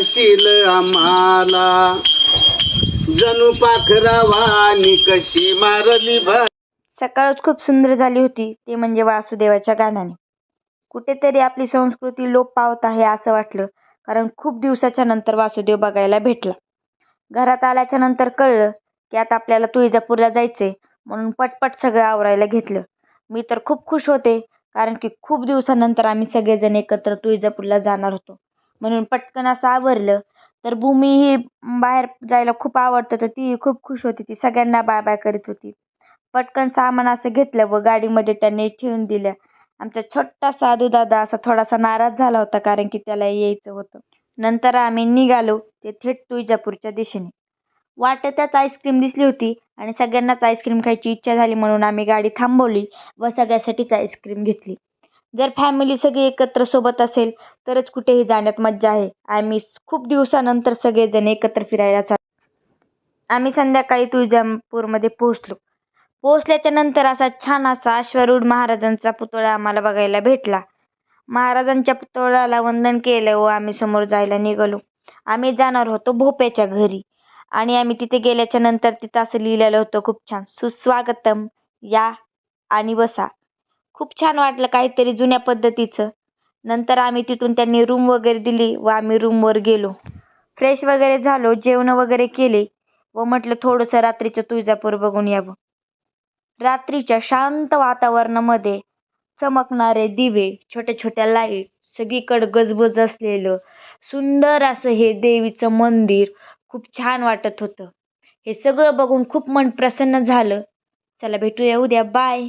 शील आम्हाला जणू पाखरावानी कशी मारली भर. सकाळच खूप सुंदर झाली होती, ते म्हणजे वासुदेवाच्या गाण्याने. कुठेतरी आपली संस्कृती लोप पावत आहे असं वाटलं, कारण खूप दिवसाच्या नंतर वासुदेव बघायला भेटला. घरात आल्याच्या नंतर कळलं की आता आपल्याला तुळजापूरला जायचंय, म्हणून पटपट सगळं आवरायला घेतलं. मी तर खूप खुश होते, कारण की खूप दिवसानंतर आम्ही सगळेजण एकत्र तुळजापूरला जाणार होतो. म्हणून पटकन असं आवरलं. तर भूमी ही बाहेर जायला खूप आवडतं, तर ती खूप खुश होती. ती सगळ्यांना बाय बाय करीत होती. पटकन सामान असं घेतलं व गाडीमध्ये त्यांनी ठेवून दिलं. आमचा छोटा साधू दादा असा थोडासा नाराज झाला होता, कारण की त्याला यायचं होतं. नंतर आम्ही निघालो ते थेट तुळजापूरच्या दिशेने. वाटेतच आईस्क्रीम दिसली होती आणि सगळ्यांनाच आईस्क्रीम खायची इच्छा झाली, म्हणून आम्ही गाडी थांबवली व सगळ्यासाठीच आईस्क्रीम घेतली. जर फॅमिली सगळी एकत्र सोबत असेल तरच कुठेही जाण्यात मज्जा आहे. आम्ही खूप दिवसानंतर सगळेजण एकत्र फिरायला चाललो. आम्ही संध्याकाळी तुळजापूरमध्ये पोहोचलो. पोहोचल्याच्या नंतर असा छान असा अश्वारूढ महाराजांचा पुतळा आम्हाला बघायला भेटला. महाराजांच्या पुतळ्याला वंदन केलं व आम्ही समोर जायला निघालो. आम्ही जाणार होतो भोप्याच्या घरी आणि आम्ही तिथे गेल्याच्या नंतर तिथं असं लिहिलेलं होतं खूप छान, सुस्वागतम, या आणि बसा. खूप छान वाटलं, काहीतरी जुन्या पद्धतीचं. नंतर आम्ही तिथून त्यांनी रूम वगैरे दिली व आम्ही रूमवर गेलो. फ्रेश वगैरे झालो, जेवण वगैरे केले व म्हटलं थोडंसं रात्रीचं तुळजापूर बघून यावं. रात्रीच्या शांत वातावरणामध्ये चमकणारे दिवे, छोट्या छोट्या लाईट, सगळीकडं गजबज असलेलं सुंदर असं हे देवीचं मंदिर खूप छान वाटत होतं. हे सगळं बघून खूप मन प्रसन्न झालं. चला भेटूया उद्या. बाय.